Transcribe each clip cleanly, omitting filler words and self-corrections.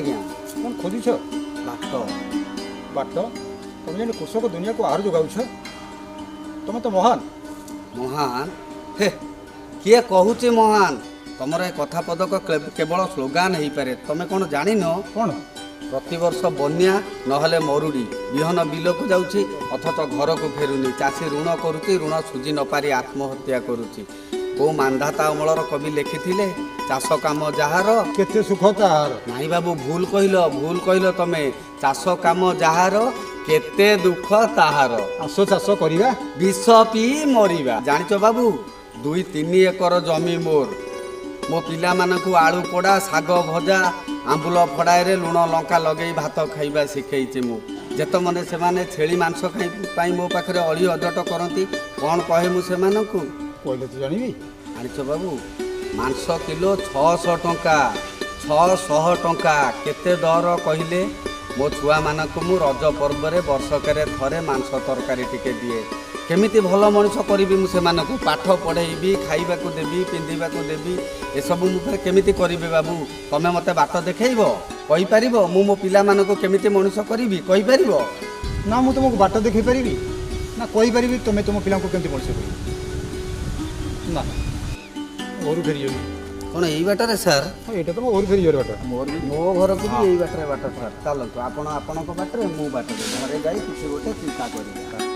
आज्ञा कौन खोजुछ बाट बाट तुम जेन कृषक दुनिया को आहार जोगाउछ तुम तो महान महान हे किए कहूचे महान तुमर कथा पदक केवल स्लोगान हो पारे तुम कौन जान कौन प्रतिवर्ष बन्या नहले मरुड़ी विहन बिल को जाऊँगी अथच घर को फेरुनी चाषी ऋण करुच्ची ऋण सुझी न पारि आत्महत्या करुच्ची को मानधाता अमलर कवि लिखिथिले चाष काम जार केते सुख तार नाई बाबू भूल कहल तमे चाष काम जार केते दुख ताहार आस चाष करिवा विष पी मरिवा जानिच बाबू 2-3 एकर जमी मोर मो पिला मानकु आलू पोड़ा साग भजा आंबुल फड़ाए लुण लंका लगे भात खाइबा शिखेचे मु जेत मने से माने छेली मांस खाई मो पाखरे अड़ी अजट करती कौन कहे मु से मानकु कहले तो जानिबी जानिच बाबू मांस किलो 600 टंका 600 टंका केते दर कहले मो छुआ मानकु मु रज पर्व रे वर्षकरे थरे मांस तरकारी टिके दिए केमिति भल मनिष करी मुझे पाठ पढ़ेबी खाइबा को देबी पिंधिबा को देबी ए सब मुझे केमिति करी बाबू तमे मते बाट देखैबो कहि परिबो मु मो पिला मानको केमिति मनिष करिबी कहि परिबो ना मु तुमको बाट देखै परिबी ना कहि परिबी तुमे तुम पिला को केमिति मनिष करिबी ना और फेरियो कोन एई बाटरे सर एटा तो और फेरियो बाट मो घर को भी एई बाटरे बाट सर चलतो आपण आपण को बाटरे मु बाटरे घरे जाई किछि गोटे चिंता करिबा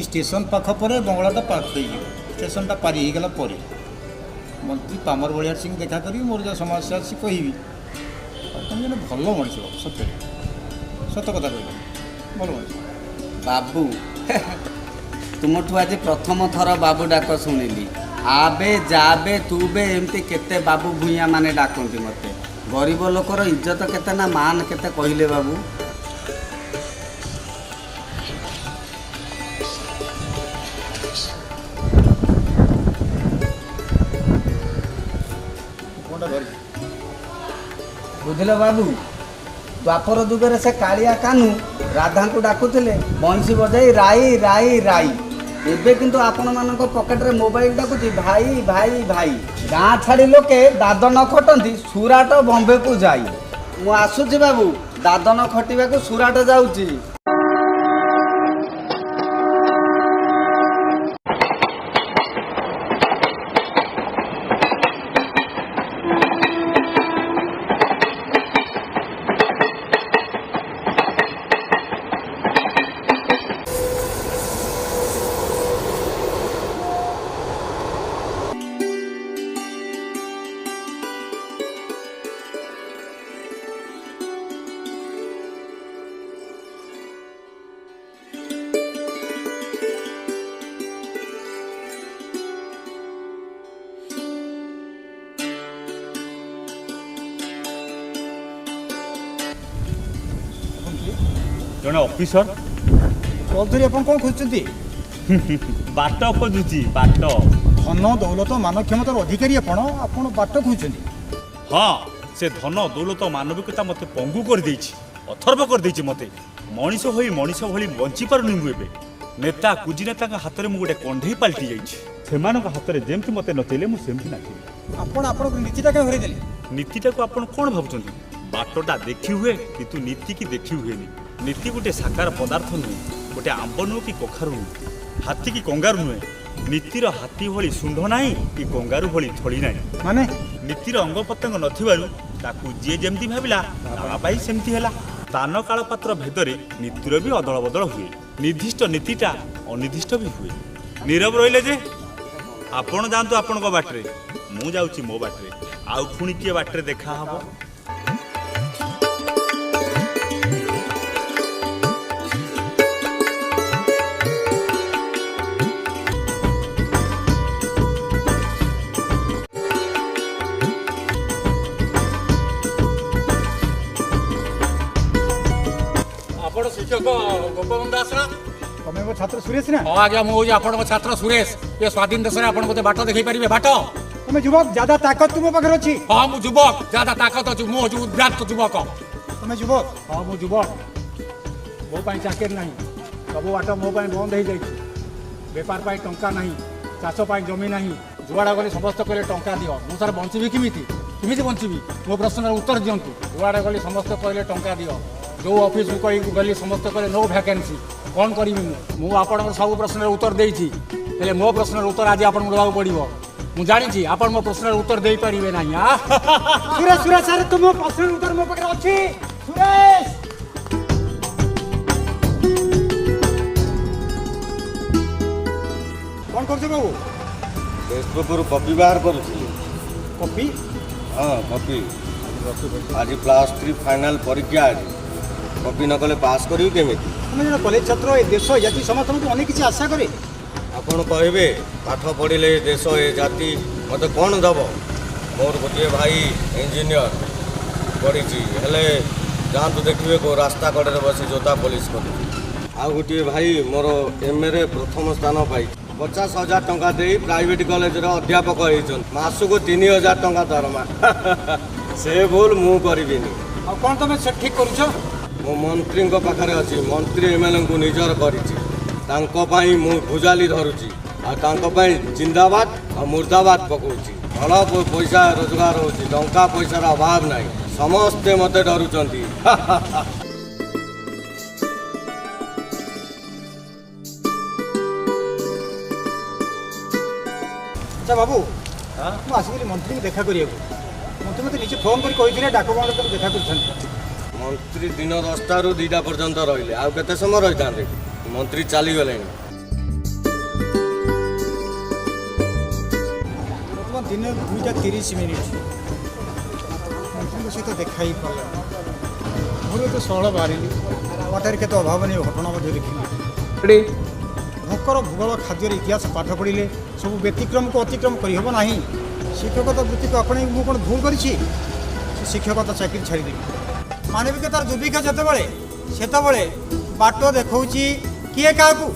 स्टेशन पाख पर बंगलाटा पार हो स्टेशनटा पारी हो गला मंत्री पामर बलियार सिंह देखा करी मोर जो समस्या अच्छी कहबी तुम जन भल मनीष सत्य सत कथा कह भल मनीष बाबू तुमठू आज प्रथम थर बाबू डाक शुणिली आबे जाबे तुबे एमती केते बाबू भूया माने डाकती मते गरीब लोकर इज्जत केते ना मान केते कहले बाबू बुझल बाबू द्वापर जुगरे से कालिया कानू राधा को डाकुले बंशी बजाई राई राई राई एबे किंतु आपण मानक पकेट रे मोबाइल डाकुची भाई भाई भाई गाँ छाड़ी लोके दादन खटंती सुराट बॉम्बे को जाई मु आसुची बाबू दादन खटिबा को सुराट जाउची जड़े ऑफिसर चौधरी आप कौन खोजुंट बाट खोजुची बाट धन दौलत मान क्षमतार अधिकारी आपण बाट खोजुंट हाँ से धन दौलत मानविकता मत पंगु कर देछि अथर्व कर देछि मते मनीष होई मनीष भली बंची पारुनी मु एबे नेता कुजी नेता हाथ में गोटे कंढे पलटि जाइछि सेमानक हाथ में जेमती मते नचैले मु सेमती नाचिबी आपण नीतिटा क्या हरई देले नीतिटा को आपण कोन भाबुचंती बाटटा देखि हुए किंतु नीति की देखि हुएनी नीति गोटे साकार पदार्थ नुहे गोटे आंब नुह कि कखारू नुहे हाथी की कंगारू नुहे नीतिर हाथी भली शुंढ नाही कि कंगारू भली थड़ी नाही माने नीतिर अंग पतंग नथिबारु ताकू जे जेमती भाबिला ता पाई सेमती हैला तान काल पात्र भेदरे नीतिर भी अदल बदल हुए निर्दिष्ट नीतिटा अनिर्दिष्ट भी हुए नीरव रहिले जे आपण जानतु आपण को बाटरे मु जाउची मो बाटरे आउ पुणी किए बाटरे देखा हबो शिक्षक गोपबंधु दास ना ତମେ ମୋ ଛାତ୍ର ସୁରେଶ ନା हाँ आज्ञा मुझे आपण छात्र सुरेश ये स्वाधीन देश में आपन बाट देखई पारिबे बाट ତମେ ଯୁବକ ज्यादा ताकत ତୁମ ପାଖରେ ଅଛି हाँ मु युवक ज्यादा ताकत अच्छी मु हूँ उद्राक्त युवक ତମେ ଯୁବକ हाँ मु युवक मो पाई चाकरी नहीं सब बाट मो पाई बंद हो जाए बेपार पाई टंका नहीं चाष पाई जमी नहीं जुआड़ा गली समस्त कहले टंका दियो मु सर बंचबी किमिति किमिति बंचबी मो प्रश्नर उत्तर दियंतु जुआड़ा गली समस्त कहले टंका दियो जो ऑफिस को कही गली समस्त कहले नो वैकेंसी कौन करी मु आपण सब प्रश्नर उत्तर देइछि हेले मो प्रश्नर उत्तर आज आपण देबाक पड़िबो मु जानिछि आपण मो प्रश्नर उत्तर देई परिबे नाही आ ସୁରେଶ ସୁରେଶ ସାର୍ ତୁମ ପ୍ରଶ୍ନର ଉତ୍ତର ମୋ ପାଖରେ ଅଛି ସୁରେଶ କ'ଣ କରୁଛ ବାବୁ टेस्ट पेपर कॉपी बाहर करुଥିଲି କପି हाँ कॉपी आज +3 फाइनल परीक्षा आज कॉपी न कले पास करियो केमिति ତମେ ଜଣେ କଲେଜ ଛାତ୍ର ଏ ଦେଶ ଜାତି ସମସ୍ତଙ୍କୁ ଅନେକ କିଛି ଆଶା କରେ आपण कहबे पाठ पढ़िले देश ए जाति मते कोन दब मोर गोटे भाई इंजीनियर पढ़ी हेले जातु देखिए को रास्ता कड़े बस जोता पुलिस कर आ गोटे भाई मोर एमए रे प्रथम स्थान पाई 50,000 टंका दे प्राइवेट कॉलेज रे अध्यापक होइछन मासु को 3,000 टंका दरमा से भूल मु करबिनी ଆଉ କ'ଣ ତମେ ସେ ଠିକ୍ କରୁଛ मो मंत्री पाखे अच्छी मंत्री एमएलए को निजर करी मु भुजाली धरुची जिंदाबाद और मुर्दाबाद पकाउची भल पैसा रोजगार होची टंका पैसार अभाव नहीं समस्ते मते डरुचंती ଆଚ୍ଛା ବାବୁ ମୁଁ ଆସିଥିଲି ମନ୍ତ୍ରୀଙ୍କୁ ଦେଖା କରିବାକୁ ମନ୍ତ୍ରୀ ମୋତେ ନିଜେ ଫୋନ୍ କରି କହିଥିଲେ ଡାକ ବଙ୍ଗଳାରେ ତମେ ଦେଖା କରିଥାନ୍ତି मंत्री दिन 10टा ରୁ 2ଟା पर्यंत रहिले आउ केते समय रहितांते मंत्री चली गले ବର୍ତ୍ତମାନ ଦିନ 2:30 ମନ୍ତ୍ରୀଙ୍କ ସହିତ ଦେଖା ହେଇ ପାରିଲା ମୋର ତ ସହଳ ବାହାରିଲି ବାଟରେ କେତେ ଅଭାବନୀୟ ଘଟଣା ମଧ୍ୟ ଦେଖିଲି ଭୋକର ଭୂଗୋଳ ଖାଦ୍ୟର ଇତିହାସ ପାଠ ପଢ଼ିଲେ ସବୁ ବ୍ୟତିକ୍ରମକୁ ଅତିକ୍ରମ କରିହେବ ନାହିଁ ଶିକ୍ଷକତା ବୃତ୍ତିକୁ ଆପଣେଇ ମୁଁ କ'ଣ ଭୁଲ କରିଛି ସେ ଶିକ୍ଷକତା ଚାକିରି ଛାଡ଼ିଦେବି ମାନବିକତାର ଦୁର୍ଭିକ୍ଷ ଯେତେବେଳେ ସେତେବେଳେ ବାଟ ଦେଖାଉଛି କିଏ କାହାକୁ